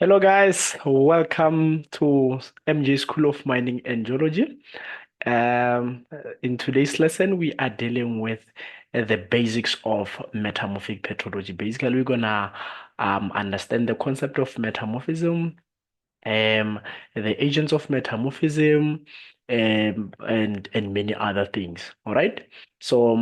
Hello guys, welcome to MJ School of Mining and Geology. In today's lesson, we are dealing with the basics of metamorphic petrology. Basically, we're gonna understand the concept of metamorphism, um, the agents of metamorphism, and many other things. All right. So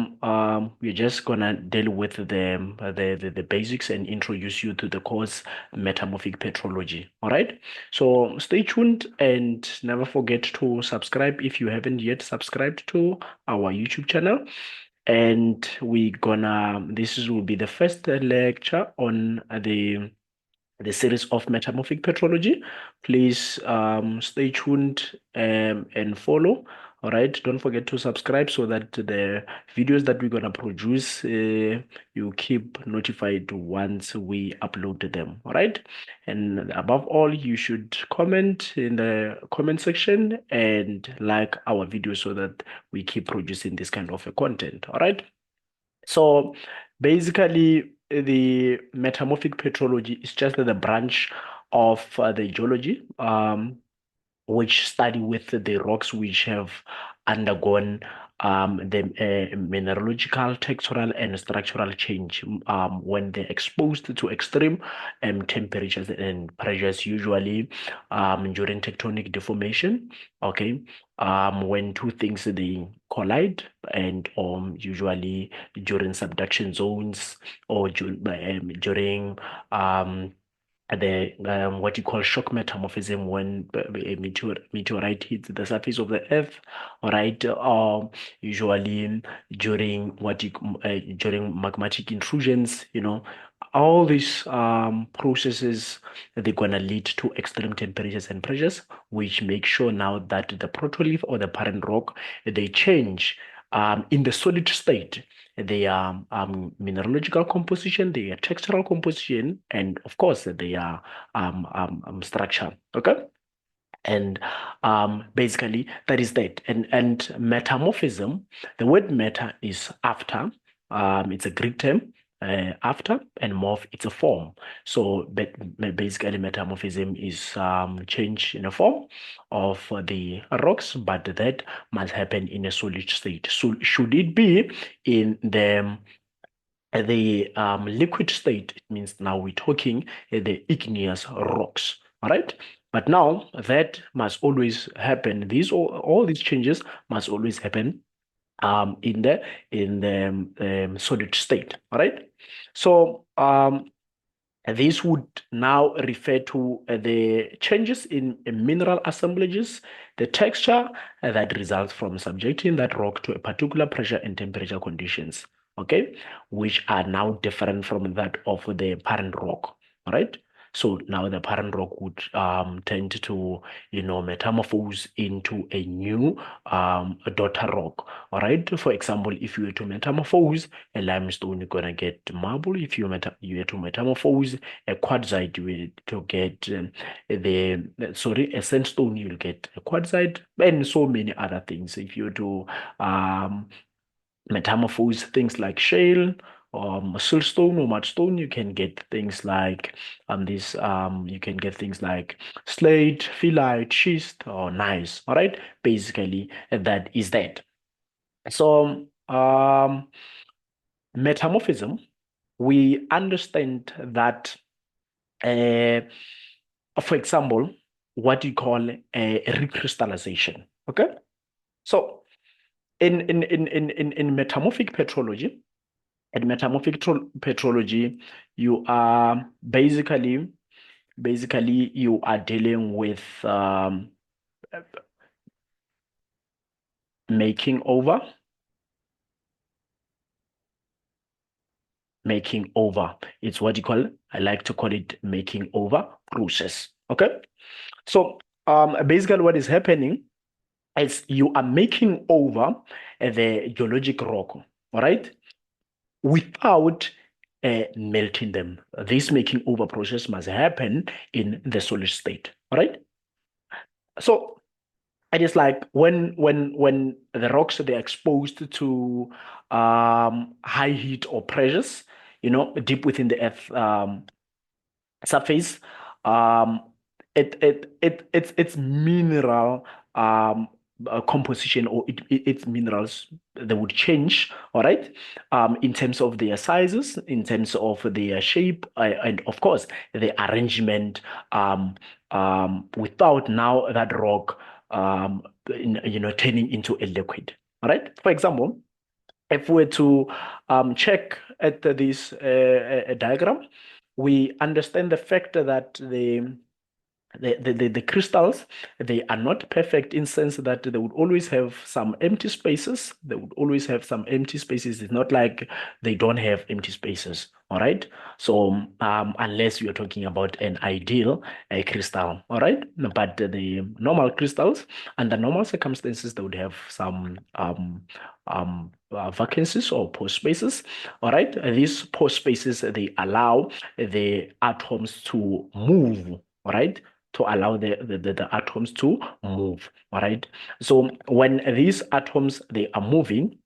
we're just gonna deal with the basics and introduce you to the course Metamorphic Petrology. All right. So stay tuned and never forget to subscribe if you haven't yet subscribed to our YouTube channel. And this will be the first lecture on the series of Metamorphic Petrology. Please stay tuned and follow. All right. Don't forget to subscribe so that the videos that we're going to produce, you keep notified once we upload them. All right. And above all, you should comment in the comment section and like our videos so that we keep producing this kind of content. All right. So basically, the metamorphic petrology is just the branch of the geology, which study with the rocks which have undergone the mineralogical, textural, and structural change when they're exposed to extreme temperatures and pressures, usually during tectonic deformation. Okay, when two things they collide, and usually during subduction zones or during the what you call shock metamorphism when a meteorite hits the surface of the earth, all right, usually during during magmatic intrusions, all these processes, they're gonna lead to extreme temperatures and pressures, which make sure now that the protolith or the parent rock, they change in the solid state, their mineralogical composition, their textural composition, and of course their structure. Okay. And basically that is that. And metamorphism, the word meta is after. It's a Greek term. After, and morph, it's a form. So basically metamorphism is change in a form of the rocks, but that must happen in a solid state. So should it be in the liquid state, it means now we're talking the igneous rocks. All right. But now that must always happen. All these changes must always happen in the solid state. All right. So this would now refer to the changes in mineral assemblages, the texture that results from subjecting that rock to a particular pressure and temperature conditions, okay, which are now different from that of the parent rock, all right? So now the parent rock would tend to, metamorphose into a new daughter rock, all right? For example, if you were to metamorphose a limestone, you're gonna get marble. If you were to metamorphose a quartzite, you will to get a sandstone, you'll get a quartzite, and so many other things. If you were to metamorphose things like shale, siltstone or mudstone, you can get things like you can get things like slate, phyllite, schist, or gneiss. All right, basically that is that. So metamorphism, we understand that, uh, for example, what you call a recrystallization. Okay, so in metamorphic petrology, you are basically you are dealing with making over. Making over. It's what you call, I like to call it making over process. Okay. So basically what is happening is you are making over the geologic rock, all right, without melting them. This making over process must happen in the solid state, all right? So it is like when the rocks they're exposed to high heat or pressures, deep within the earth surface. um, its mineral composition, or its minerals, they would change, all right, in terms of their sizes, in terms of their shape, and of course the arrangement, without now that rock turning into a liquid. All right. For example, if we were to check at this diagram, we understand the fact that the crystals, they are not perfect in sense that they would always have some empty spaces. They would always have some empty spaces. It's not like they don't have empty spaces. All right. So unless you're talking about an ideal crystal, all right. But the normal crystals, under normal circumstances, they would have some vacancies or pore spaces. All right. These pore spaces, they allow the atoms to move. All right, to allow the atoms to move. All right. So when these atoms they are moving,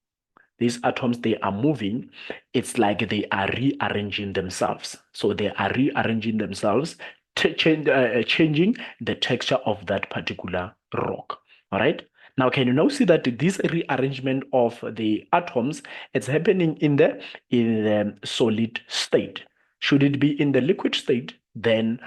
it's like they are rearranging themselves. So they are rearranging themselves, changing the texture of that particular rock. All right. Now, can you now see that this rearrangement of the atoms, it's happening in the solid state? Should it be in the liquid state, then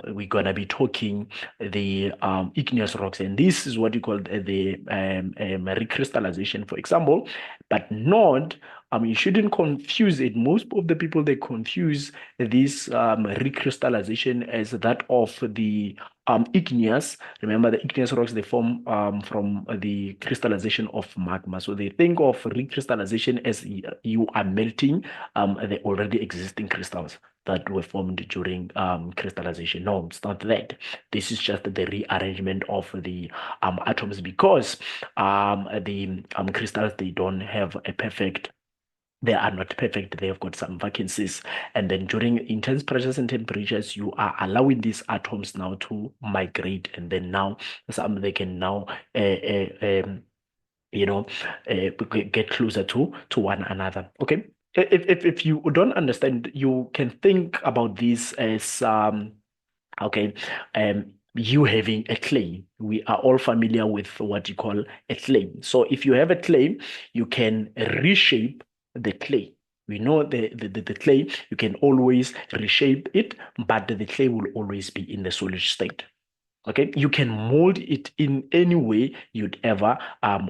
we're gonna be talking the igneous rocks, and this is what you call the recrystallization, for example, but not. You shouldn't confuse it. Most of the people they confuse this recrystallization as that of the igneous. Remember, the igneous rocks they form from the crystallization of magma. So they think of recrystallization as you are melting the already existing crystals that were formed during crystallization. No, it's not that. This is just the rearrangement of the atoms, because the crystals they don't have a perfect, they are not perfect. They have got some vacancies. And then during intense pressures and temperatures, you are allowing these atoms now to migrate. And then now some they can now you know get closer to one another. Okay. If you don't understand, you can think about this as okay, you having a clay. We are all familiar with what you call a clay. So if you have a clay, you can reshape the clay. We know the clay, you can always reshape it, but the clay will always be in the solid state. Okay, you can mold it in any way you'd ever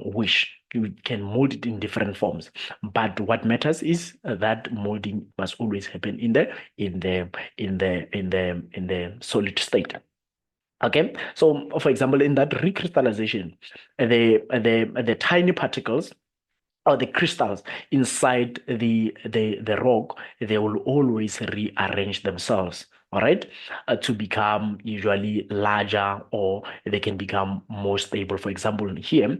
wish. You can mold it in different forms, but what matters is that molding must always happen in the solid state. Okay, so for example, in that recrystallization, the tiny particles or the crystals inside the rock, they will always rearrange themselves, all right, to become usually larger, or they can become more stable. For example, here,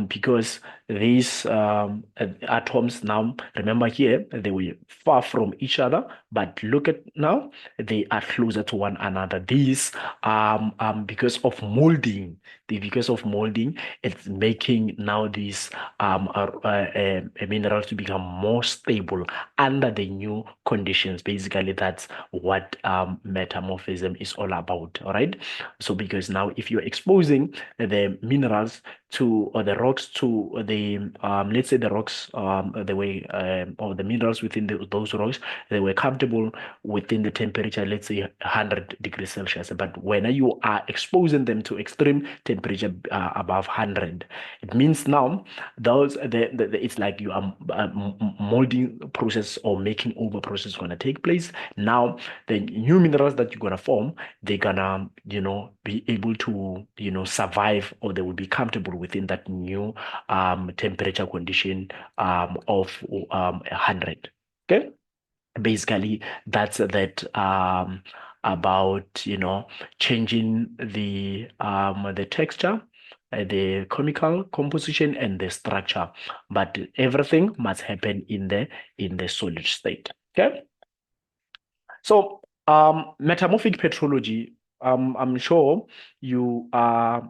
because these atoms now, remember here, they were far from each other, but look at now, they are closer to one another. These, because of molding, it's making now these minerals to become more stable under the new conditions. Basically, that's what metamorphism is all about. All right. So, because now, if you're exposing the minerals to, or the rocks to the, let's say the rocks, the way, or the minerals within those rocks, they were comfortable within the temperature, let's say 100 degrees Celsius. But when you are exposing them to extreme temperature above 100, it means now those it's like you are molding process or making over process going to take place. Now the new minerals that you're going to form, they're gonna be able to survive, or they will be comfortable within that new temperature condition of 100. Okay, basically that's that about changing the texture, the chemical composition, and the structure, but everything must happen in the solid state. Okay, so metamorphic petrology, I'm sure you are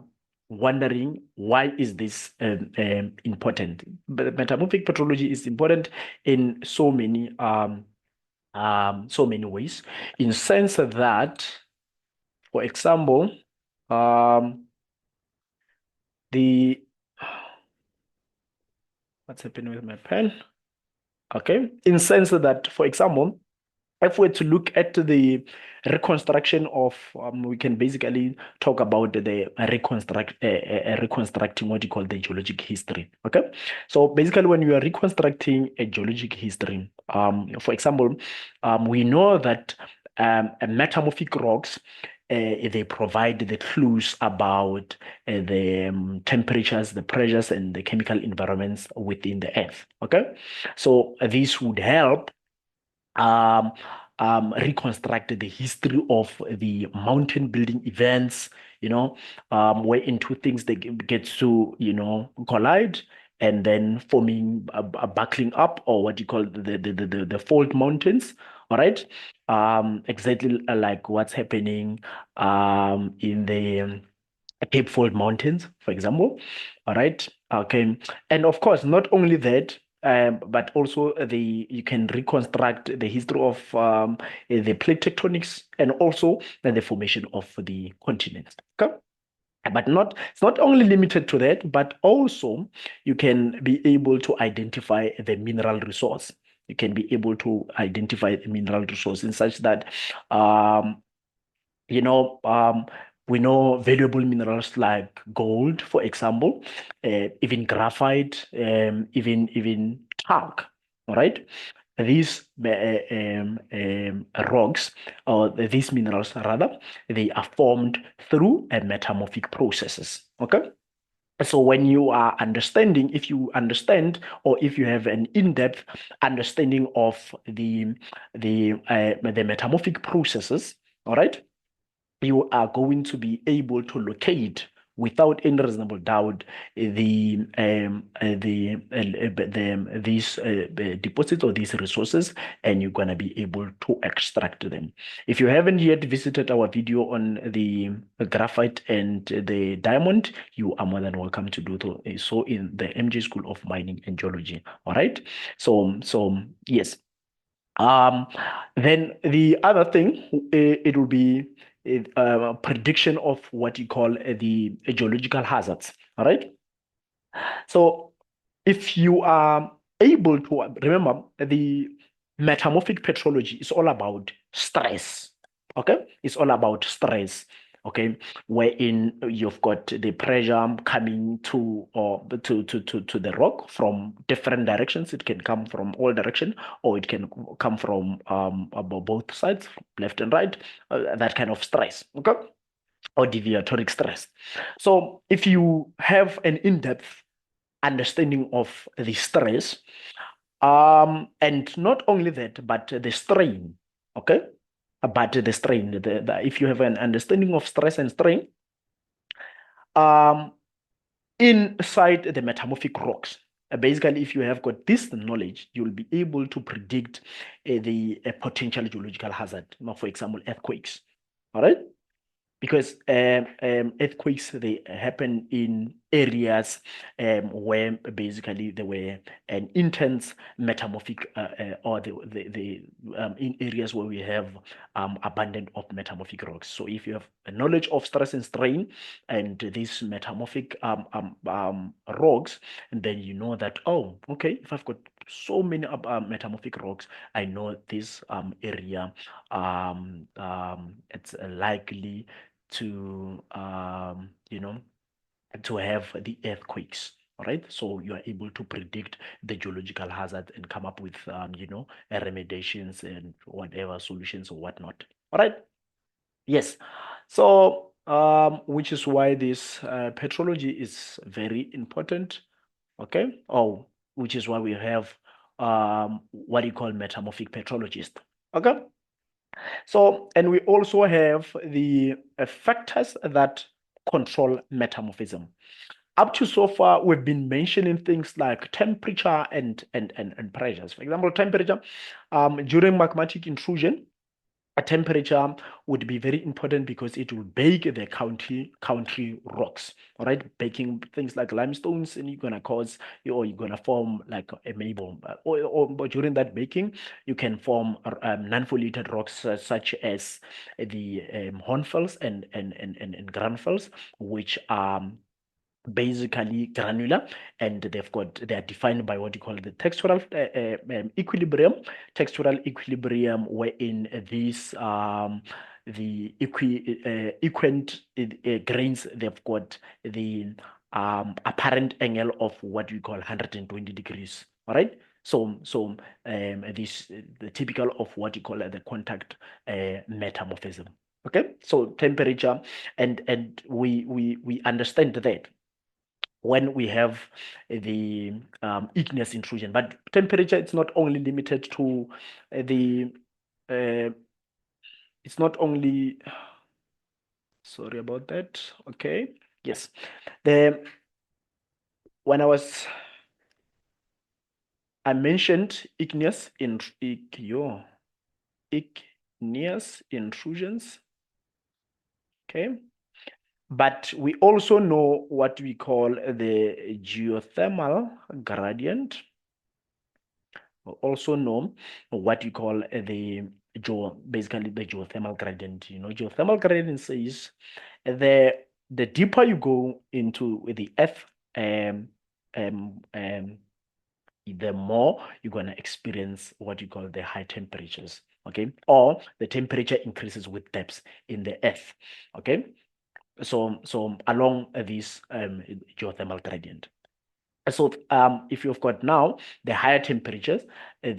wondering, why is this important? But metamorphic petrology is important in so many ways, in sense that For example, the what's happening with my pen? Okay, in sense that, for example, if we're to look at the reconstruction of, we can basically talk about the reconstructing what you call the geologic history. Okay, so basically, when you are reconstructing a geologic history, for example, we know that metamorphic rocks. They provide the clues about the temperatures, the pressures, and the chemical environments within the earth. Okay, so this would help um, reconstruct the history of the mountain building events, where into things they get to, collide and then forming a buckling up, or what you call the fault mountains. All right. Exactly like what's happening in the Cape Fold Mountains, for example. All right. Okay. And of course, not only that, but also you can reconstruct the history of the plate tectonics and also the formation of the continents. Okay. But it's not only limited to that, but also you can be able to identify the mineral resource. You can be able to identify the mineral resource in such that um, you know, we know valuable minerals like gold, for example, even graphite, even talc. All right, these rocks, or these minerals rather, they are formed through metamorphic processes. Okay. So when you are understanding, if you understand, or if you have an in-depth understanding of the metamorphic processes, all right, you are going to be able to locate without any reasonable doubt these deposits or these resources, and you're going to be able to extract them. If you haven't yet visited our video on the graphite and the diamond, you are more than welcome to do so in the MJ School of Mining and Geology. All right. So yes. Um, then the other thing, it will be prediction of what you call the geological hazards. All right. So if you are able to remember, the metamorphic petrology is all about stress. Okay, it's all about stress. Okay, wherein you've got the pressure coming to or to the rock from different directions. It can come from all direction, or it can come from both sides, left and right. That kind of stress. Okay, or deviatoric stress. So if you have an in-depth understanding of the stress, and not only that, but the strain, okay? But the strain, if you have an understanding of stress and strain, um, inside the metamorphic rocks, basically, if you have got this knowledge, you'll be able to predict the potential geological hazard, for example, earthquakes. All right? Because earthquakes, they happen in areas where basically there were an intense metamorphic or in areas where we have abundant of metamorphic rocks. So if you have a knowledge of stress and strain and these metamorphic rocks, and then you know that, oh, okay, if I've got so many metamorphic rocks, I know this area it's likely to to have the earthquakes. All right, so you are able to predict the geological hazard and come up with remediations and whatever solutions or whatnot. All right. Yes. So which is why this petrology is very important. Okay. Oh, which is why we have what you call metamorphic petrologist. Okay. So, and we also have the factors that control metamorphism. Up to so far, we've been mentioning things like temperature and pressures. For example, temperature during magmatic intrusion. a temperature would be very important because it will bake the country rocks. All right, baking things like limestones, and you're gonna cause, or you're gonna form like a maybe, or during that baking, you can form non-foliated rocks such as the hornfels and granfels, which are basically granular, and they are defined by what you call the textural textural equilibrium, wherein these the equant grains, they've got the apparent angle of what we call 120 degrees. All right. This the typical of what you call the contact metamorphism. Okay, so temperature, and we understand that when we have the igneous intrusion. But temperature, it's not only limited to the, uh, it's not only, sorry about that. Okay, yes. The, when I mentioned igneous intrusions, okay? But we also know what we call the geothermal gradient, also know what you call basically the geothermal gradient. Geothermal gradient says the the deeper you go into the earth, um, um, um, the more you're gonna experience what you call the high temperatures. Okay, or the temperature increases with depths in the earth. Okay, so along this geothermal gradient. So if you've got now the higher temperatures, um,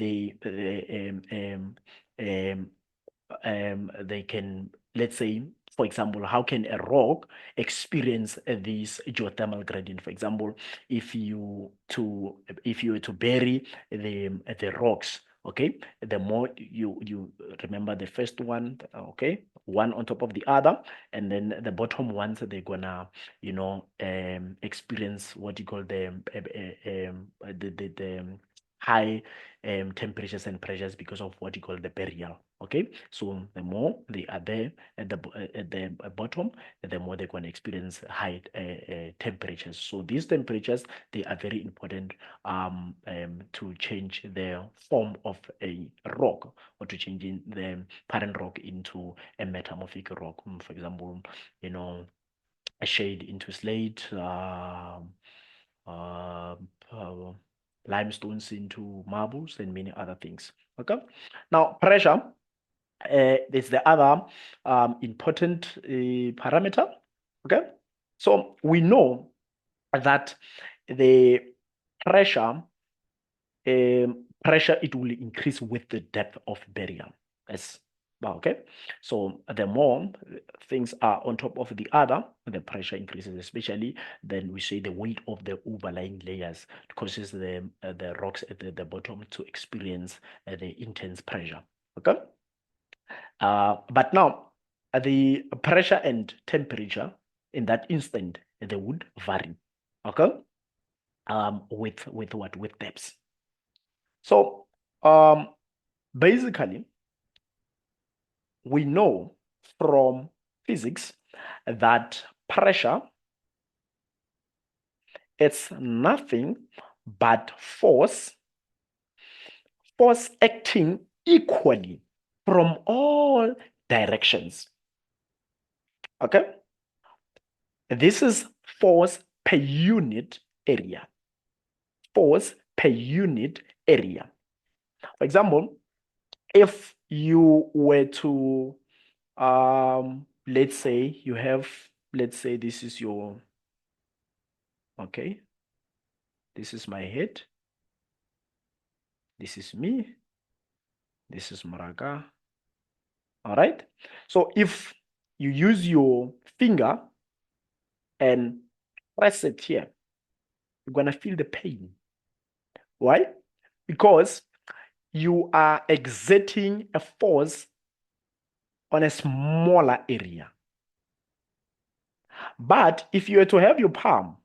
they can, let's say, for example, how can a rock experience this geothermal gradient? For example, if if you were to bury the rocks, okay, the more you remember the first one, okay, one on top of the other, and then the bottom ones, they're gonna experience what you call the high temperatures and pressures because of what you call the burial. Okay, so the more they are there at the bottom, the more they're going to experience high temperatures. So these temperatures, they are very important to change the form of a rock, or to change the parent rock into a metamorphic rock. For example, a shade into slate, uh, uh, limestones into marbles, and many other things. Okay. Now, pressure is the other important parameter. Okay. So we know that the pressure, pressure, it will increase with the depth of burial. Yes. Okay. So the more things are on top of the other, the pressure increases, especially then we say the weight of the overlying layers causes the rocks at the bottom to experience the intense pressure. Okay. But now the pressure and temperature in that instant, they would vary. Okay. With depths. So basically, we know from physics that pressure, it's nothing but force acting equally from all directions. Okay, this is force per unit area. Force per unit area. For example, if you were to let's say you have, let's say this is your, okay, this is my head, this is me, this is Maraga. All right, so if you use your finger and press it here, you're gonna feel the pain. Why? Because you are exerting a force on a smaller area. But if you were to have your palm,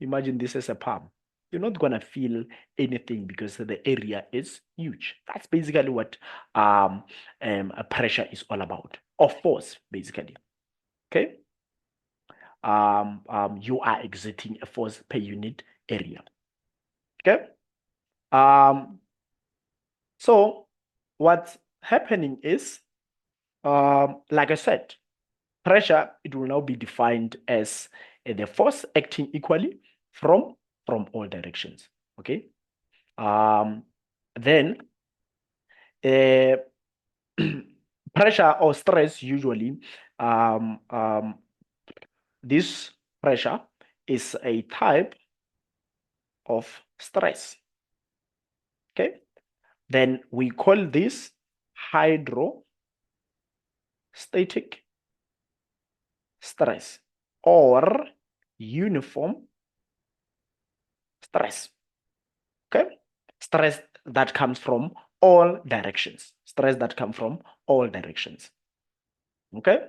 imagine this as a palm. you're not gonna feel anything because the area is huge. That's basically what a pressure is all about, or force, basically. Okay. You are exerting a force per unit area. Okay. Um, so what's happening is, like I said, pressure, it will now be defined as the force acting equally from all directions. Okay. Um, then uh, pressure or stress usually, um, um, this pressure is a type of stress. Okay. Then we call this hydrostatic stress or uniform stress. Okay. Stress that comes from all directions. Stress that come from all directions. Okay.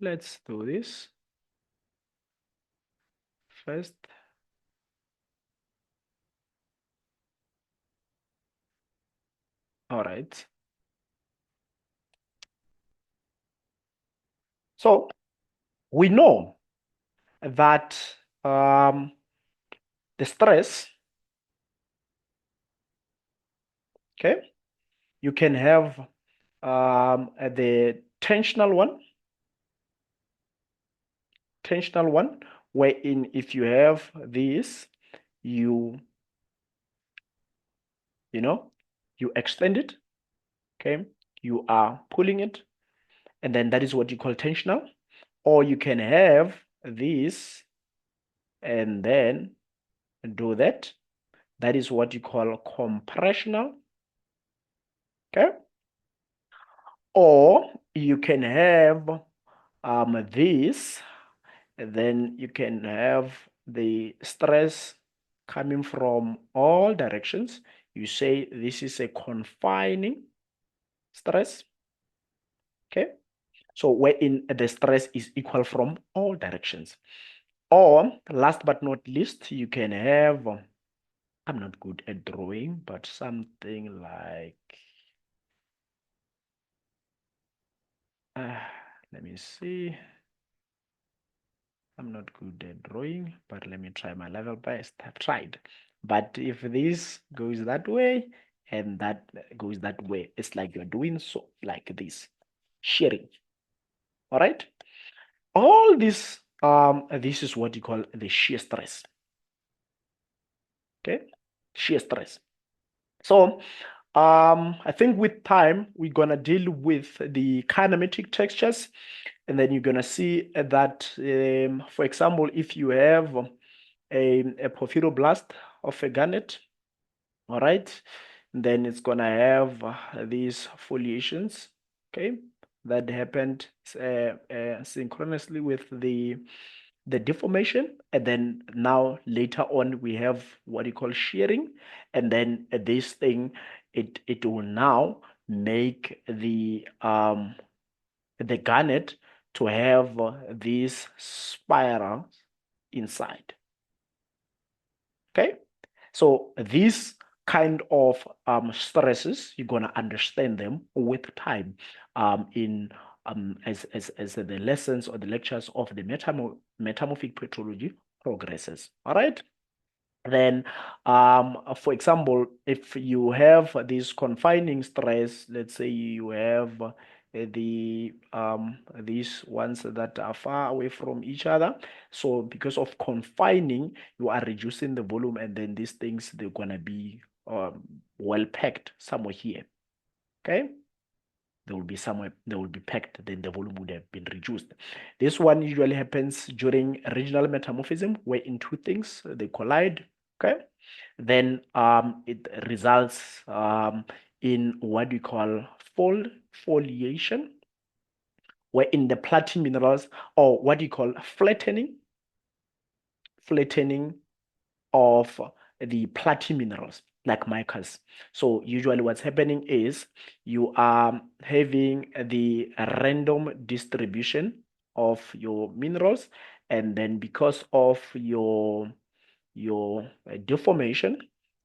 Let's do this first. All right. So we know that the stress, okay, you can have the tensional one, wherein if you have this, you you extend it, okay, you are pulling it, and then that is what you call tensional. Or you can have this and then do that. That is what you call compressional, okay? Or you can have this, and then you can have the stress coming from all directions. You say this is a confining stress, okay? So wherein the stress is equal from all directions. Or last but not least, you can have, I'm not good at drawing, but something like, let me see. I'm not good at drawing, but let me try my level best. I've tried. But if this goes that way and that goes that way, it's like you're doing so like this, shearing. All right. All this is what you call the shear stress. Okay, shear stress. So I think with time, we're gonna deal with the kinematic textures, and then you're gonna see that, for example, if you have a porphyroblast of a garnet, all right, then it's gonna have these foliations, okay, that happened synchronously with the deformation, and then now later on we have what you call shearing, and then this thing, it will now make the garnet to have these spirals inside. Okay, so these kind of stresses, you're gonna understand them with time in as the lessons or the lectures of the metamorphic petrology progresses. All right. Then, for example, if you have this confining stress, let's say you have these ones that are far away from each other. So because of confining, you are reducing the volume, and then these things, they're gonna be well packed somewhere here. Okay. They will be somewhere, they will be packed, then the volume would have been reduced. This one usually happens during regional metamorphism, where in two things they collide. Okay. Then it results in what we call foliation, where in the platinum minerals, or what you call flattening of the platinum minerals like micas. So usually what's happening is you are having the random distribution of your minerals, and then because of your deformation,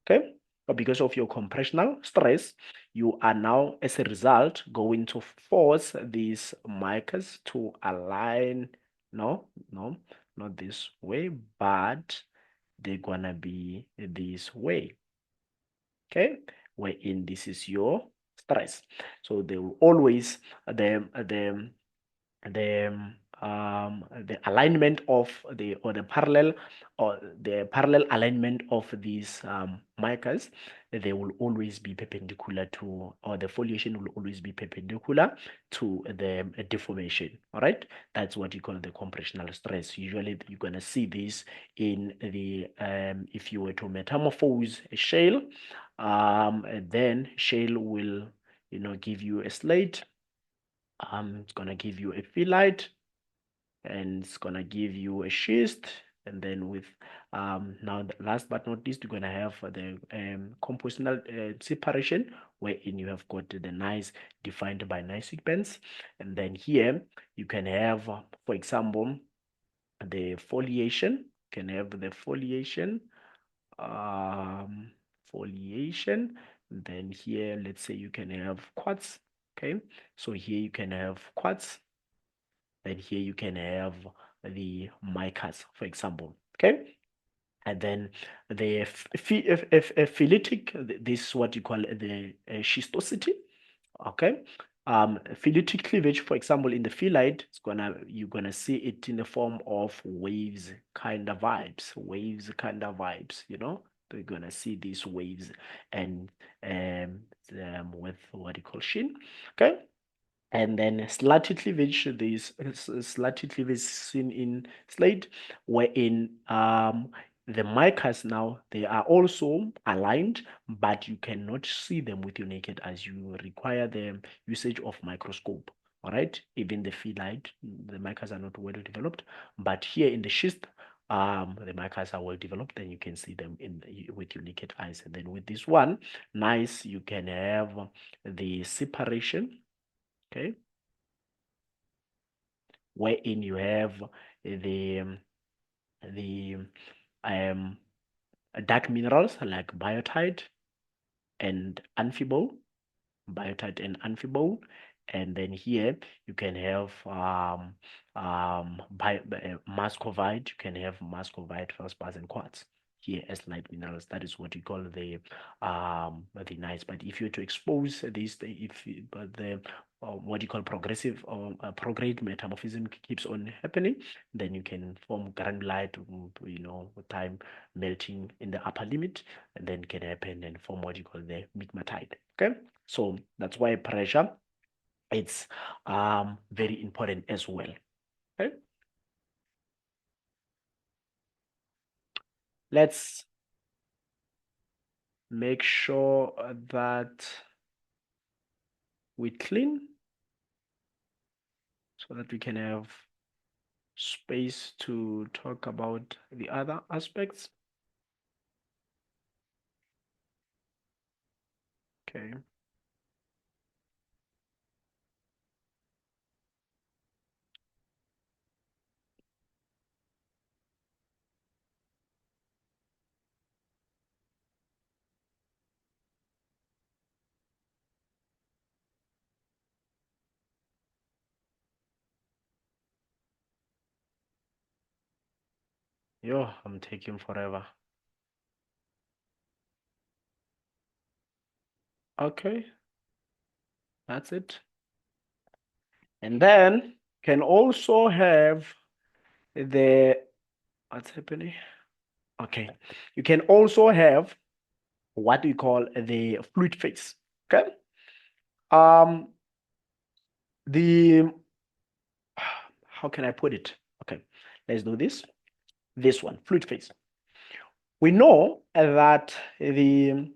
okay, or because of your compressional stress, you are now, as a result, going to force these micas to align. No, not this way, but they're gonna be this way, okay, wherein this is your stress. So they will always, the alignment of the parallel, or the parallel alignment of these markers, they will always be perpendicular to, or the foliation will always be perpendicular to the deformation. All right, that's what you call the compressional stress. Usually you're going to see this in the if you were to metamorphose a shale, then shale will give you a slate. It's gonna give you a phyllite, and it's gonna give you a schist, and then with now last but not least, you're gonna have the compositional separation, wherein you have got the gneiss defined by gneiss bands, and then here you can have, for example, the foliation. You can have the um, foliation. Then here, let's say you can have quartz. Okay, so here you can have quartz. Then here you can have the micas, for example. Okay, and then the phylitic, this is what you call the schistosity. Okay, phylitic cleavage, for example, in the phyllite, you're gonna see it in the form of waves kind of vibes, You're gonna see these waves, and with what you call sheen. Okay, and then slatted cleavage, this slatted cleavage seen in slate, wherein the micas now, they are also aligned, but you cannot see them with your naked eyes. You require the usage of microscope. All right, even the phyllite, the micas are not well developed, but here in the schist, the micas are well developed, and you can see them with your naked eyes. And then with this one, nice, you can have the separation. Okay, wherein you have the um, dark minerals like biotite and amphibole, and then here you can have muscovite, you can have muscovite, feldspar, and quartz here as light minerals. That is what we call the nice. But if you were to expose this, but the what you call progressive or prograde metamorphism keeps on happening, then you can form granulite, with time melting in the upper limit, and then can happen and form what you call the migmatite. Okay, so that's why pressure, it's very important as well. Okay, let's make sure that we clean so that we can have space to talk about the other aspects. Okay. Yo, I'm taking forever. Okay, that's it. And then can also have the, what's happening? Okay, you can also have what we call the fluid phase. Okay, um, the, how can I put it? Okay, let's do this. This one, fluid phase. We know that the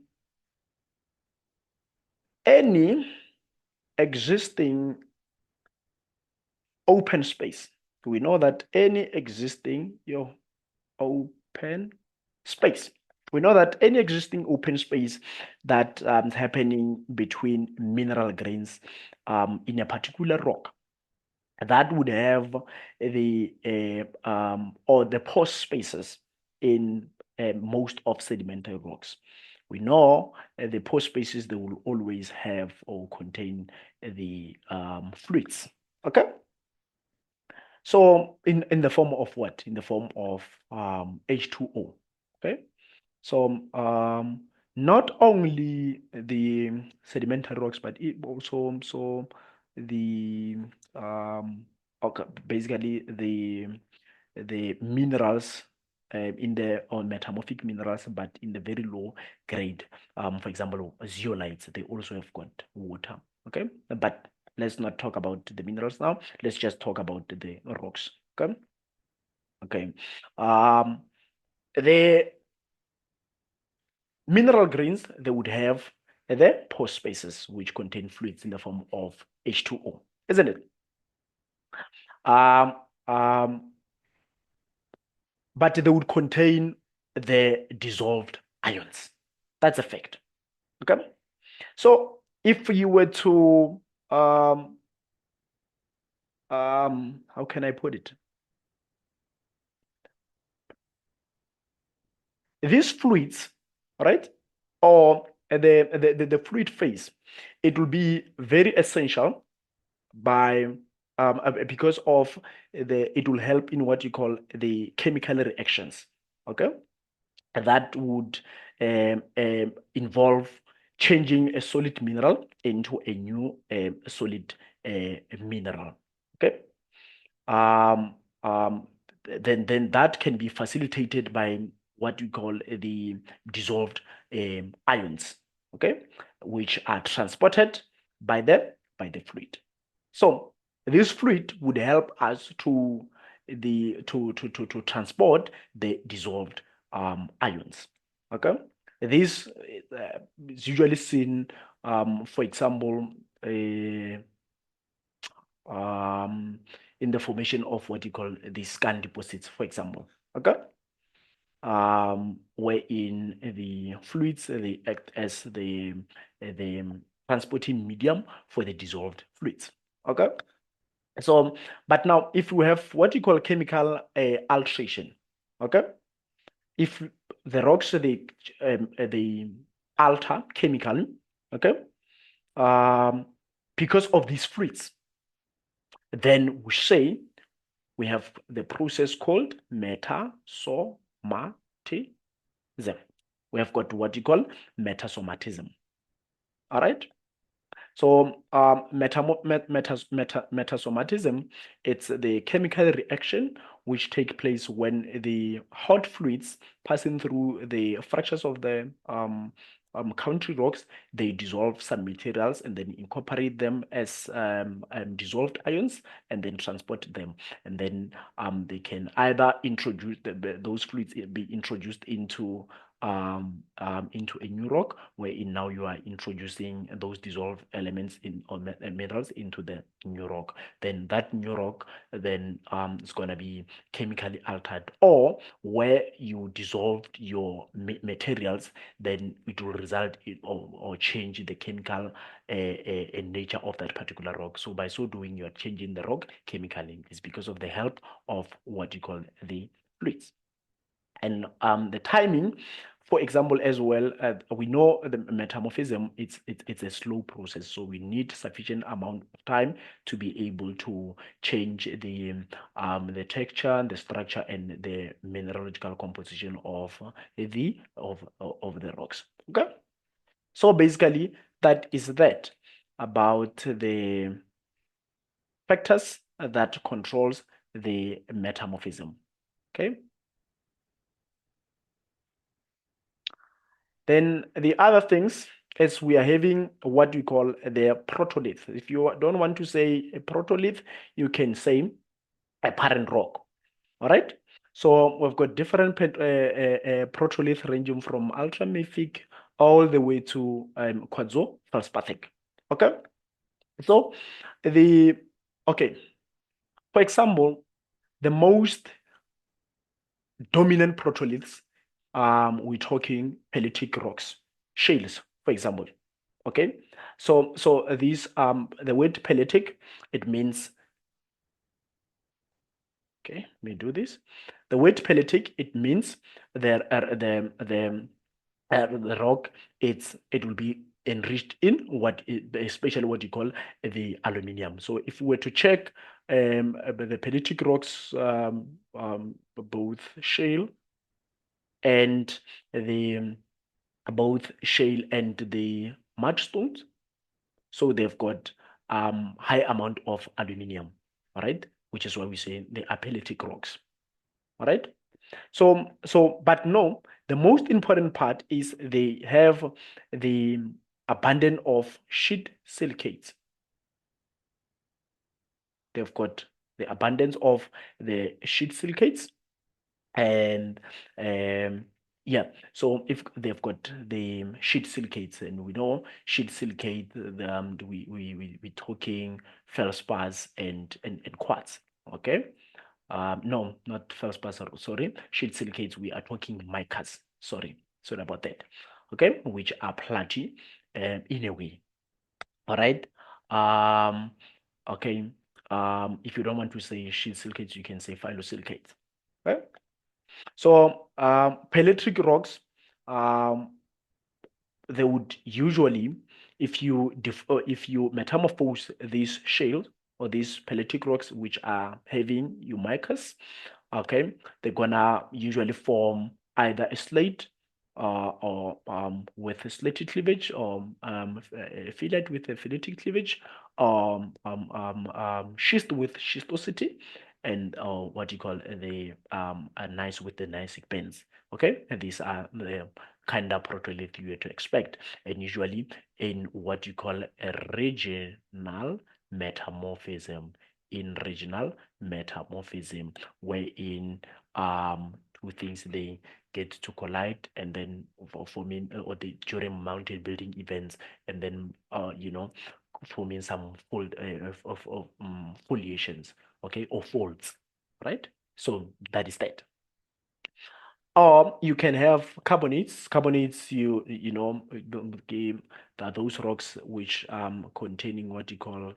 any existing open space. We know that any existing open space. We know that any existing open space that is happening between mineral grains in a particular rock, that would have the or the pore spaces in most of sedimentary rocks. We know the pore spaces, they will always have or contain the fluids. Okay. So in the form of what? In the form of H2O. Okay. So not only the sedimentary rocks, but it also the okay, basically the minerals in the or metamorphic minerals, but in the very low grade. For example, zeolites, they also have got water. Okay, but let's not talk about the minerals now. Let's just talk about the rocks. Okay, okay. The mineral grains, they would have the pore spaces which contain fluids in the form of H2O, isn't it? Um, um, but they would contain the dissolved ions. That's a fact. Okay. So if you were to how can I put it? These fluids, right? Or the fluid phase, it will be very essential by because of it will help in what you call the chemical reactions. Okay, that would involve changing a solid mineral into a new solid mineral. Okay, um, um, then that can be facilitated by what you call the dissolved ions. Okay, which are transported by the fluid. So this fluid would help us to transport the dissolved ions. Okay, this is usually seen, for example, um, in the formation of what you call the scan deposits, for example. Okay, wherein the fluids they act as the transporting medium for the dissolved fluids. Okay. So, but now if we have what you call chemical alteration, okay, if the rocks they alter chemically, okay, um, because of these fluids, then we say we have the process called metasomatism. We have got what you call metasomatism. All right. So metasomatism, it's the chemical reaction which take place when the hot fluids passing through the fractures of the country rocks, they dissolve some materials and then incorporate them as dissolved ions and then transport them. And then they can either introduce those fluids be introduced into a new rock, wherein now you are introducing those dissolved elements in or minerals into the new rock. Then that new rock then is going to be chemically altered, or where you dissolved your materials, then it will result in or change the chemical nature of that particular rock. So by so doing, you are changing the rock chemically. It's because of the help of what you call the fluids. And the timing, for example, as well, we know the metamorphism, it's a slow process. So we need sufficient amount of time to be able to change the texture, the structure, and the mineralogical composition of the rocks. Okay. So basically, that is that about the factors that controls the metamorphism. Okay. Then the other things is we are having what we call the protolith. If you don't want to say a protolith, you can say a parent rock. All right. So we've got different protolith ranging from ultramafic all the way to quartzo feldspathic. Okay. So the okay, for example, the most dominant protoliths, we're talking pelitic rocks, shales, for example. Okay, so these the word pelitic, it means Okay, let me do this. The word pelletic, it means the rock, it will be enriched in especially what you call the aluminium. So if we were to check the pelletic rocks, both shale and the both shale and the mudstones, so they've got high amount of aluminium, all right, which is why we say they are pelletic rocks, all right. But no, the most important part is they have the abundance of sheet silicates. They've got the abundance of the sheet silicates, and yeah, so if they've got the sheet silicates, and we know sheet silicate, we're talking feldspars and quartz, okay. No, not feldspar, sorry. Sheet silicates, we are talking micas. Sorry about that. Okay, which are platy in a way. All right. Um, okay. If you don't want to say sheet silicates, you can say phyllosilicates. Okay. So, paleotric rocks, um, they would usually, if you metamorphose these shales or these paleotic rocks which are having humicus, okay, they're gonna usually form either a slate or with a slated cleavage, or a phyllite with a phyllatic cleavage, schist with schistosity, and what you call the gneiss with the gneissic bands. Okay, and these are the kind of protolith you were to expect, and usually in what you call a regional metamorphism. In regional metamorphism, wherein two things, they get to collide, and then forming or during mountain building events, and then forming some fold of foliations, okay, or folds, right? So that is that. Or you can have carbonates. Carbonates, are those rocks which containing what you call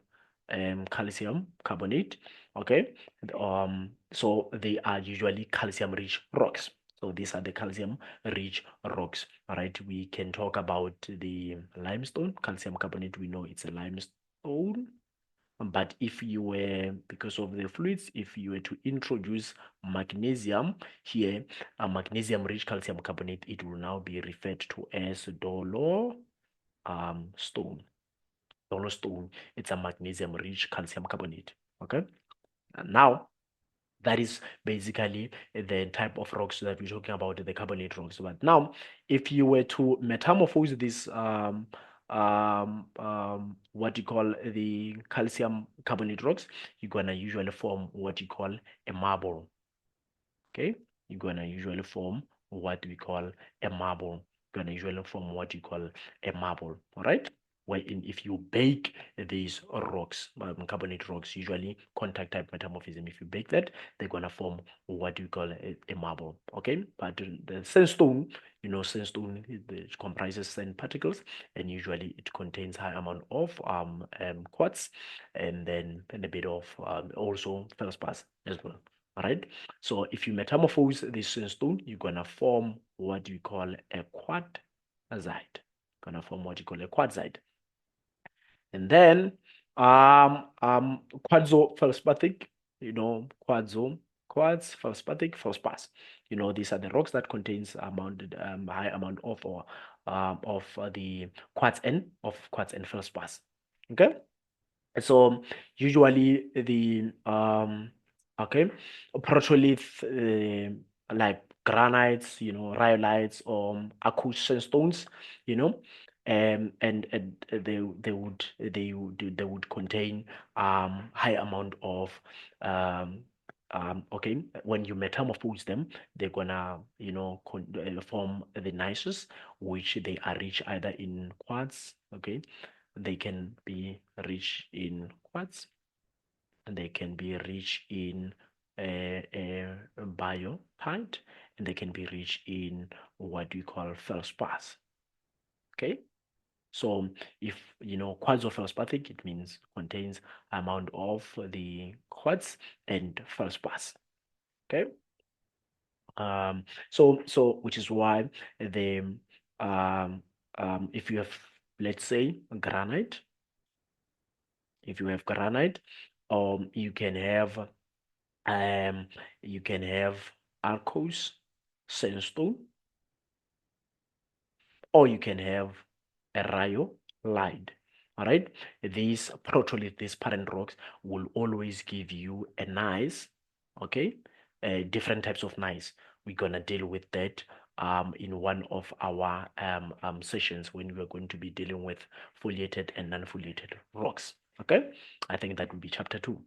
calcium carbonate. Okay, so they are usually calcium-rich rocks. So these are the calcium-rich rocks. All right, we can talk about the limestone, calcium carbonate. We know it's a limestone. But if you were, because of the fluids, if you were to introduce magnesium here, a magnesium-rich calcium carbonate, it will now be referred to as stone. Dolostone, it's a magnesium-rich calcium carbonate. Okay. And now, that is basically the type of rocks that we're talking about, the carbonate rocks. But now, if you were to metamorphose this, what you call the calcium carbonate rocks, you're gonna usually form what you call a marble. Okay, you're gonna usually form what we call a marble. You're gonna usually form what you call a marble. All right. Wherein if you bake these rocks, carbonate rocks, usually contact type metamorphism, if you bake that, they're gonna form what you call a marble. Okay, but the sandstone, sandstone, it comprises sand particles, and usually it contains high amount of quartz, and then a bit of also feldspars as well. All right. So if you metamorphose this sandstone, you're gonna form what we call a quartzite. Gonna form what you call a quartzite. And then quartzo feldspathic, quartz, feldspathic, feldspars. These are the rocks that contains high amount of the quartz and feldspars. Okay. So usually the okay, protolith, like granites, rhyolites, or acoustic stones, you know, and they would contain high amount of okay, when you metamorphose them, they're gonna form the gneisses, which they are rich either in quartz, okay, they can be rich in quartz, and they can be rich in biotite, and they can be rich in what we call feldspars. Okay, so if quartz or feldspathic, it means contains amount of the quartz and feldspars. Okay. So which is why the um, if you have, let's say, granite, if you have granite, you can have um you can have Arcos sandstone, or you can have a rhyolite. All right, these protolith, these parent rocks, will always give you a nice, okay, different types of nice. We're gonna deal with that in one of our sessions when we're going to be dealing with foliated and non-foliated rocks. Okay, I think that will be chapter 2.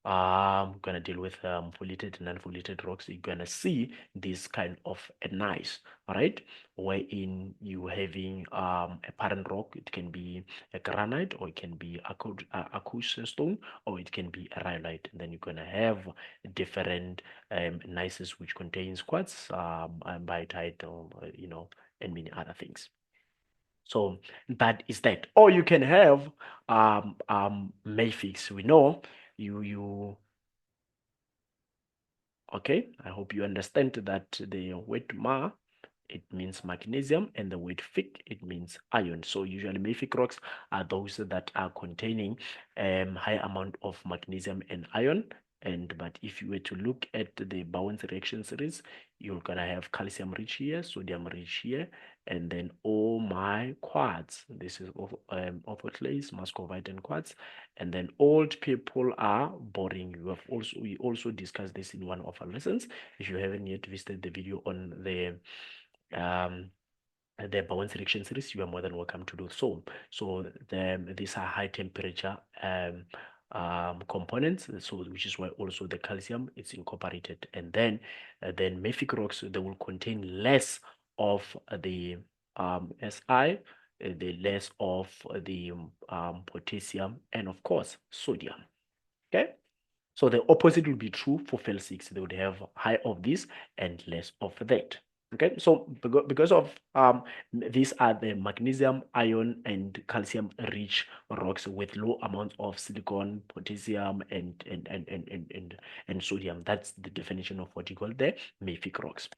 Gonna deal with foliated and non-foliated rocks. You're gonna see this kind of a nice, all right, wherein you having a parent rock. It can be a granite, or it can be a stone, or it can be a rhyolite. And then you're gonna have different nices which contains quartz, biotite, or and many other things. So that is that. Or you can have mafics. We know you okay. I hope you understand that the word ma, it means magnesium, and the word Fic, it means iron. So usually mafic rocks are those that are containing high amount of magnesium and iron. And but if you were to look at the Bowen's reaction series, you're gonna have calcium rich here, sodium rich here, and then all my quartz. This is orthoclase, muscovite, and quartz. And then old people are boring. We also discussed this in one of our lessons. If you haven't yet visited the video on um, the Bowen selection series, you are more than welcome to do so. So these are high temperature components, so which is why also the calcium is incorporated. And then mafic rocks, they will contain less of the Si, the less of the potassium, and of course sodium. Okay. So the opposite will be true for felsics. They would have high of this and less of that. Okay, so because of these are the magnesium, iron, and calcium rich rocks with low amounts of silicon, potassium, and sodium. That's the definition of what you call the mafic rocks.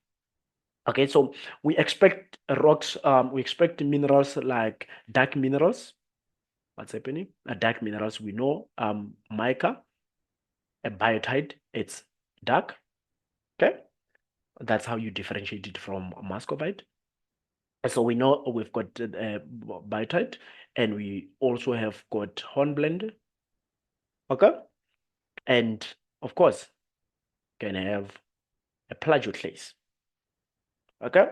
Okay, so we expect rocks, we expect minerals like dark minerals. What's happening? Dark minerals, we know mica, a biotite, it's dark. Okay, that's how you differentiate it from muscovite. So we know we've got biotite, and we also have got hornblende. Okay, and of course can have a plagioclase. Okay,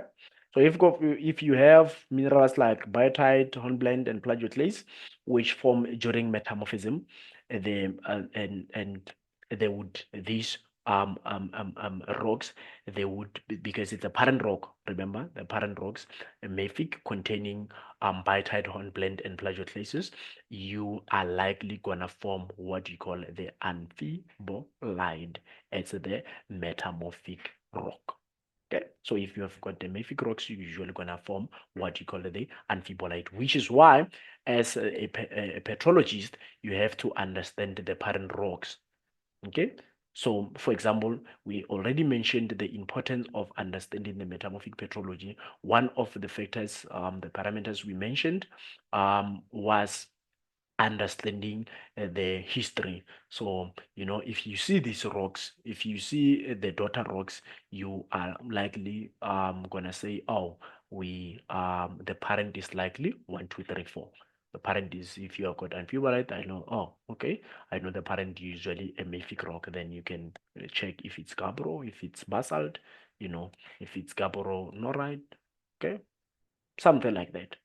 so if you have minerals like biotite, hornblende, and plagioclase, which form during metamorphism, and they would these rocks, they would, because it's a parent rock. Remember the parent rocks, mafic, containing biotite, hornblende, and plagioclases. You are likely gonna form what you call the amphibolide. It's the metamorphic rock. Okay, so if you have got the mafic rocks, you're usually gonna form what you call the amphibolite, which is why, as a petrologist, you have to understand the parent rocks. Okay, so for example, we already mentioned the importance of understanding the metamorphic petrology. One of the factors, the parameters we mentioned, was understanding the history. So, if you see these rocks, if you see the daughter rocks, you are likely gonna say, oh, we the parent is likely 1, 2, 3, 4. The parent is, if you have got amphibolite, I know, oh, okay, I know the parent usually a mafic rock. Then you can check if it's gabbro, if it's basalt, if it's gabbro norite, okay, something like that.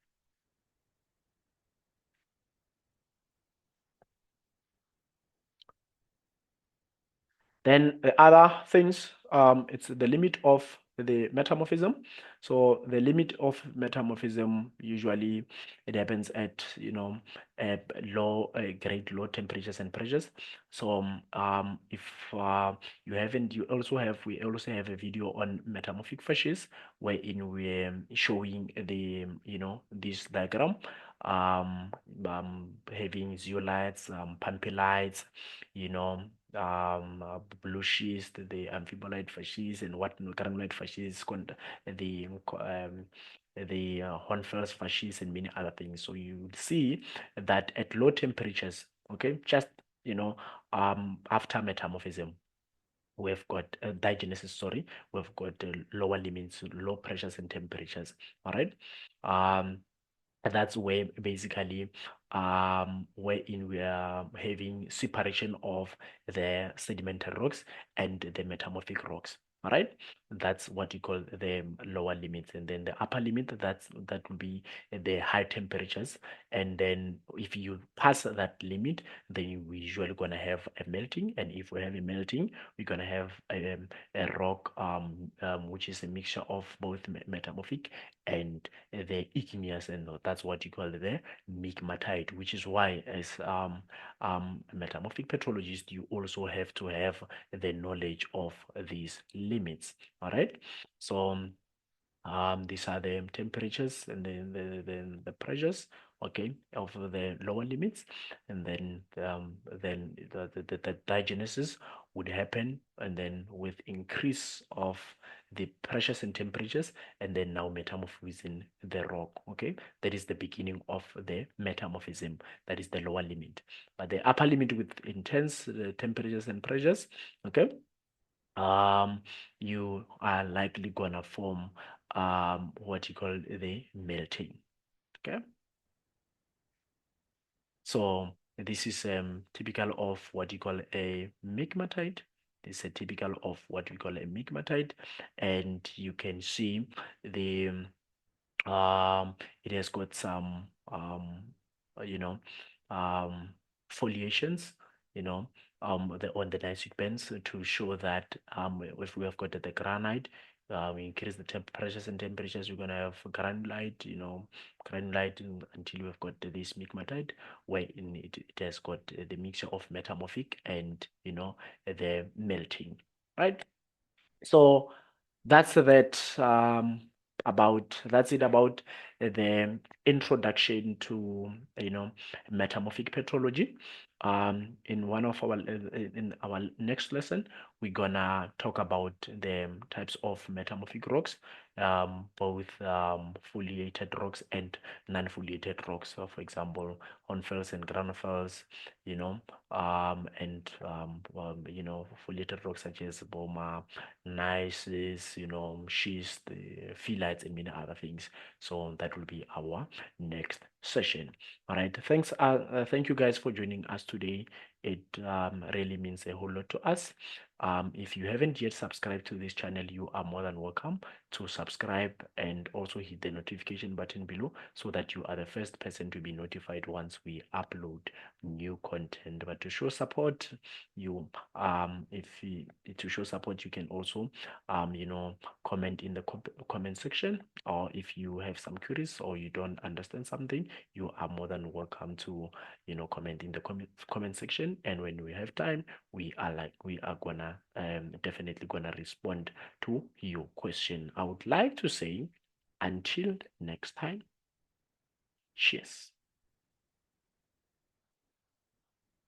Then the other things, it's the limit of the metamorphism. So the limit of metamorphism, usually it happens at low great low temperatures and pressures. So if you haven't, we also have a video on metamorphic fascias, wherein we're showing the this diagram, having zeolites, pamphylites, you know blue schist, the amphibolite fascists, and what granular fascists, the Hornfels fascists, and many other things. So you would see that at low temperatures, okay, just after metamorphism, we've got diagenesis, sorry, we've got lower limits, low pressures and temperatures. All right. Um, that's where basically wherein we are having separation of the sedimentary rocks and the metamorphic rocks. All right, that's what you call the lower limits, and then the upper limit, that will be the high temperatures. And then if you pass that limit, then we usually gonna have a melting, and if we have a melting, we're gonna have a rock which is a mixture of both metamorphic and the igneous, and that's what you call the migmatite, which is why as metamorphic petrologist you also have to have the knowledge of these limits. All right, so these are the temperatures and then the pressures, okay, of the lower limits, and then the diagenesis would happen, and then with increase of the pressures and temperatures, and then now metamorphosing the rock. Okay, that is the beginning of the metamorphism. That is the lower limit, but the upper limit with intense temperatures and pressures, okay, um, you are likely gonna form what you call the melting. Okay, so this is typical of what you call a migmatite. This is a typical of what we call a migmatite, and you can see the it has got some you know um foliations, you know, on the gneissic bands to show that if we have got the granite, we increase the pressures and temperatures, we're gonna have granulite, granulite until we've got this migmatite, where it has got the mixture of metamorphic and the melting, right? So that's it about the introduction to metamorphic petrology. In our next lesson, we're gonna talk about the types of metamorphic rocks, both foliated rocks and non-foliated rocks. So, for example, hornfels and granophyls, and foliated rocks such as boma, gneisses, schist, phyllites, and many other things. So that will be our next session. All right. Thank you guys for joining us today. It really means a whole lot to us. If you haven't yet subscribed to this channel, you are more than welcome to subscribe and also hit the notification button below so that you are the first person to be notified once we upload new content. But to show support, you if you, to show support, you can also comment in the comment section, or if you have some queries or you don't understand something, you are more than welcome to comment in the comment section, and when we have time, we are gonna definitely gonna respond to your question. I would like to say until next time, cheers.